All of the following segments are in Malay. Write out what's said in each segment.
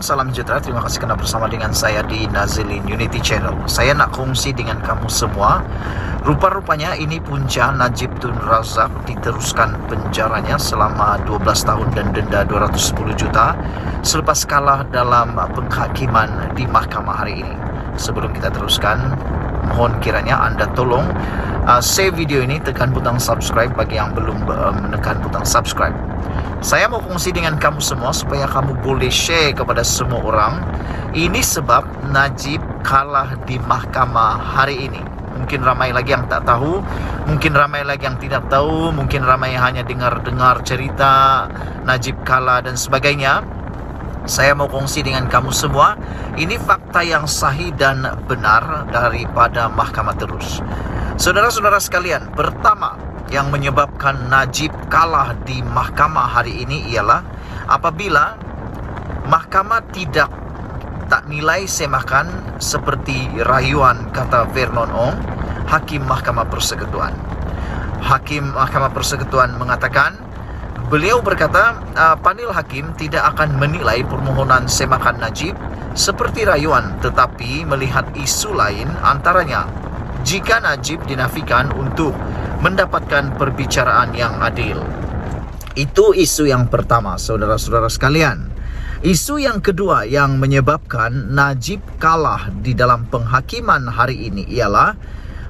salam sejahtera. Terima kasih kerana bersama dengan saya di Nazilin Unity Channel. Saya nak kongsi dengan kamu semua. Rupa-rupanya ini punca Najib Tun Razak diteruskan penjaranya selama 12 tahun dan denda 210 juta selepas kalah dalam penghakiman di mahkamah hari ini. Sebelum kita teruskan, mohon kiranya anda tolong save video ini, tekan butang subscribe bagi yang belum menekan butang subscribe. Saya mau kongsi dengan kamu semua supaya kamu boleh share kepada semua orang. Ini sebab Najib kalah di mahkamah hari ini. Mungkin ramai lagi yang tak tahu, mungkin ramai lagi yang tidak tahu, mungkin ramai hanya dengar-dengar cerita Najib kalah dan sebagainya. Saya mau kongsi dengan kamu semua. Ini fakta yang sahih dan benar daripada mahkamah terus. Saudara-saudara sekalian, pertama yang menyebabkan Najib kalah di mahkamah hari ini ialah apabila mahkamah tak nilai semakan seperti rayuan, kata Vernon Ong, Hakim Mahkamah Persekutuan. Hakim Mahkamah Persekutuan mengatakan, beliau berkata panel hakim tidak akan menilai permohonan semakan Najib seperti rayuan, tetapi melihat isu lain, antaranya jika Najib dinafikan untuk mendapatkan perbicaraan yang adil. Itu isu yang pertama, saudara-saudara sekalian. Isu yang kedua yang menyebabkan Najib kalah di dalam penghakiman hari ini ialah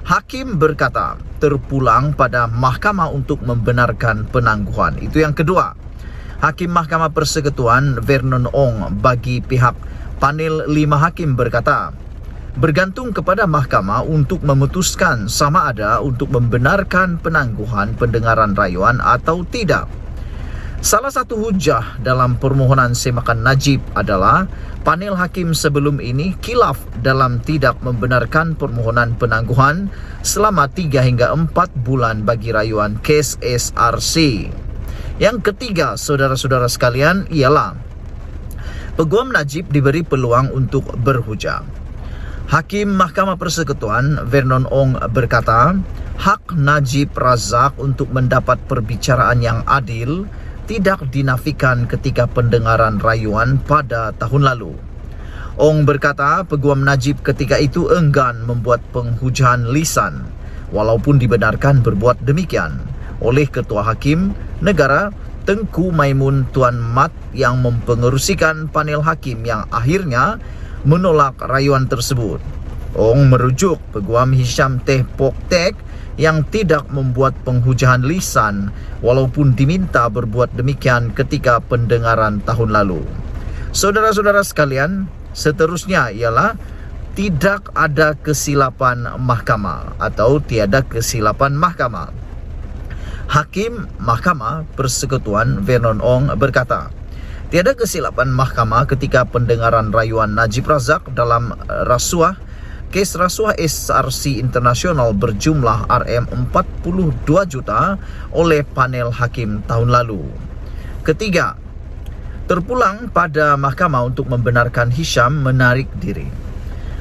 hakim berkata terpulang pada mahkamah untuk membenarkan penangguhan. Itu yang kedua. Hakim Mahkamah Persekutuan Vernon Ong bagi pihak panel 5 hakim berkata, bergantung kepada mahkamah untuk memutuskan sama ada untuk membenarkan penangguhan pendengaran rayuan atau tidak. Salah satu hujah dalam permohonan semakan Najib adalah panel hakim sebelum ini khilaf dalam tidak membenarkan permohonan penangguhan selama 3 hingga 4 bulan bagi rayuan kes SRC. Yang ketiga, saudara-saudara sekalian, ialah peguam Najib diberi peluang untuk berhujah. Hakim Mahkamah Persekutuan Vernon Ong berkata, hak Najib Razak untuk mendapat perbicaraan yang adil tidak dinafikan ketika pendengaran rayuan pada tahun lalu. Ong berkata, peguam Najib ketika itu enggan membuat penghujahan lisan walaupun dibenarkan berbuat demikian oleh Ketua Hakim Negara Tengku Maimun Tuan Mat yang mempengerusikan panel hakim yang akhirnya menolak rayuan tersebut. Ong merujuk peguam Hisham Teh Pok Tek yang tidak membuat penghujahan lisan walaupun diminta berbuat demikian ketika pendengaran tahun lalu. Saudara-saudara sekalian, seterusnya ialah tidak ada kesilapan mahkamah atau tiada kesilapan mahkamah. Hakim Mahkamah Persekutuan Vernon Ong berkata, tiada kesilapan mahkamah ketika pendengaran rayuan Najib Razak dalam kes rasuah SRC Internasional berjumlah RM42 juta oleh panel hakim tahun lalu. Ketiga, terpulang pada mahkamah untuk membenarkan Hisham menarik diri.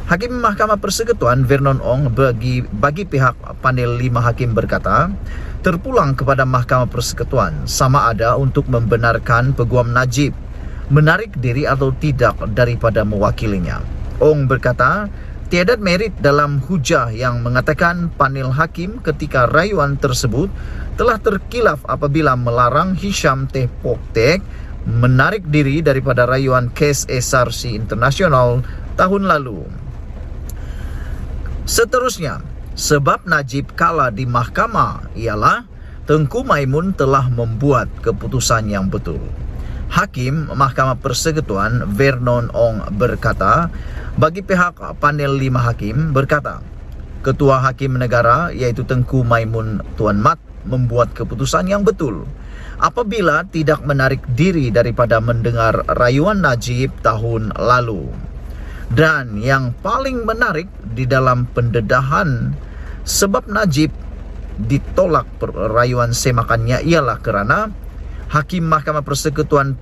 Hakim Mahkamah Persekutuan Vernon Ong bagi pihak panel 5 hakim berkata, terpulang kepada Mahkamah Persekutuan sama ada untuk membenarkan peguam Najib menarik diri atau tidak daripada mewakilinya. Ong berkata, tiada merit dalam hujah yang mengatakan panel hakim ketika rayuan tersebut telah terkilaf apabila melarang Hisham Teh Pok Tek menarik diri daripada rayuan kes SRC Internasional tahun lalu. Seterusnya, sebab Najib kalah di mahkamah ialah Tengku Maimun telah membuat keputusan yang betul. Hakim Mahkamah Persekutuan Vernon Ong berkata, bagi pihak panel 5 hakim berkata, Ketua Hakim Negara iaitu Tengku Maimun Tuan Mat membuat keputusan yang betul apabila tidak menarik diri daripada mendengar rayuan Najib tahun lalu. Dan yang paling menarik di dalam pendedahan sebab Najib ditolak rayuan semakannya ialah kerana Hakim Mahkamah Persekutuan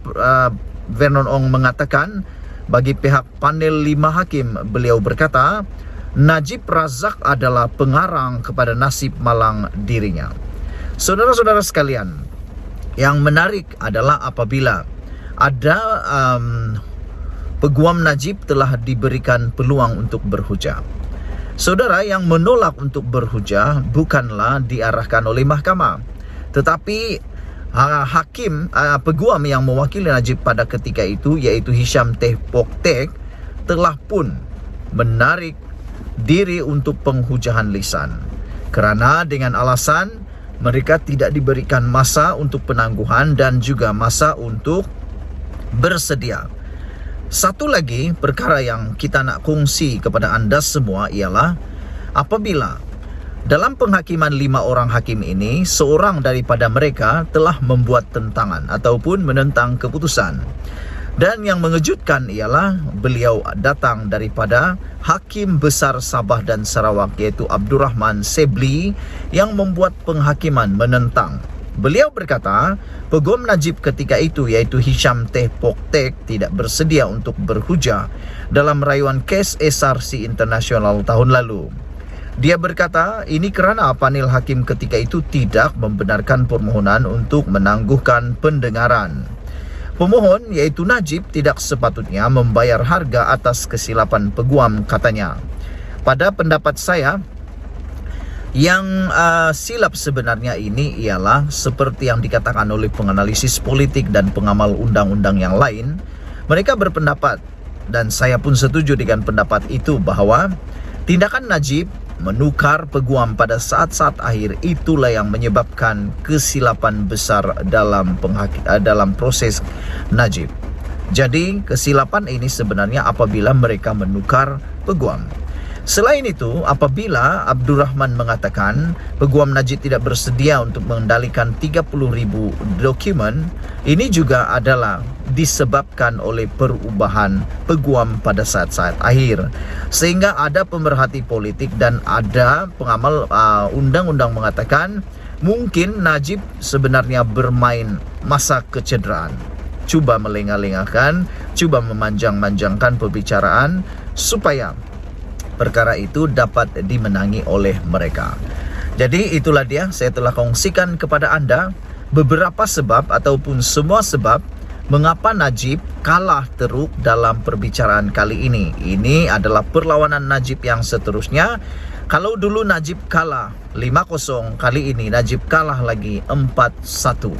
Vernon Ong mengatakan, bagi pihak panel 5 hakim beliau berkata, Najib Razak adalah pengarang kepada nasib malang dirinya. Saudara-saudara sekalian, yang menarik adalah apabila ada Peguam Najib telah diberikan peluang untuk berhujah. Saudara, yang menolak untuk berhujah bukanlah diarahkan oleh mahkamah, tetapi peguam yang mewakili Najib pada ketika itu, yaitu Hisham Teh Pok Tek, telah pun menarik diri untuk penghujahan lisan, kerana dengan alasan mereka tidak diberikan masa untuk penangguhan dan juga masa untuk bersedia. Satu lagi perkara yang kita nak kongsi kepada anda semua ialah apabila dalam penghakiman 5 orang hakim ini, seorang daripada mereka telah membuat tentangan ataupun menentang keputusan. Dan yang mengejutkan ialah beliau datang daripada Hakim Besar Sabah dan Sarawak, iaitu Abdurrahman Sebli, yang membuat penghakiman menentang. Beliau berkata, Peguam Najib ketika itu, iaitu Hisham Teh Pok Tek, tidak bersedia untuk berhujah dalam rayuan kes SRC Internasional tahun lalu. Dia berkata, ini kerana panel hakim ketika itu tidak membenarkan permohonan untuk menangguhkan pendengaran. Pemohon, iaitu Najib, tidak sepatutnya membayar harga atas kesilapan peguam, katanya. Pada pendapat saya, yang silap sebenarnya ini ialah seperti yang dikatakan oleh penganalisis politik dan pengamal undang-undang yang lain. Mereka berpendapat, dan saya pun setuju dengan pendapat itu, bahawa tindakan Najib menukar peguam pada saat-saat akhir itulah yang menyebabkan kesilapan besar dalam proses Najib. Jadi kesilapan ini sebenarnya apabila mereka menukar peguam. Selain itu, apabila Abdurrahman mengatakan Peguam Najib tidak bersedia untuk mengendalikan 30,000 dokumen, ini juga adalah disebabkan oleh perubahan peguam pada saat-saat akhir. Sehingga ada pemerhati politik dan ada pengamal undang-undang mengatakan mungkin Najib sebenarnya bermain masa kecederaan. Cuba melengah-lengahkan, cuba memanjang-manjangkan pembicaraan supaya perkara itu dapat dimenangi oleh mereka. Jadi itulah dia, saya telah kongsikan kepada anda beberapa sebab ataupun semua sebab mengapa Najib kalah teruk dalam perbicaraan kali ini. Ini adalah perlawanan Najib yang seterusnya. Kalau dulu Najib kalah 5-0, kali ini Najib kalah lagi 4-1.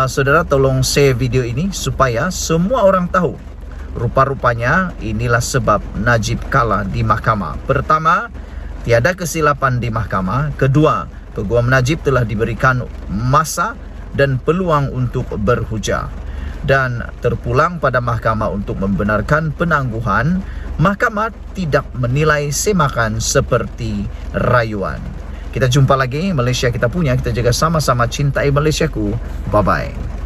Saudara tolong share video ini supaya semua orang tahu. Rupa-rupanya inilah sebab Najib kalah di mahkamah. Pertama, tiada kesilapan di mahkamah. Kedua, Peguam Najib telah diberikan masa dan peluang untuk berhujah. Dan terpulang pada mahkamah untuk membenarkan penangguhan, mahkamah tidak menilai semakan seperti rayuan. Kita jumpa lagi, Malaysia kita punya. Kita jaga sama-sama cintai Malaysiaku. Bye-bye.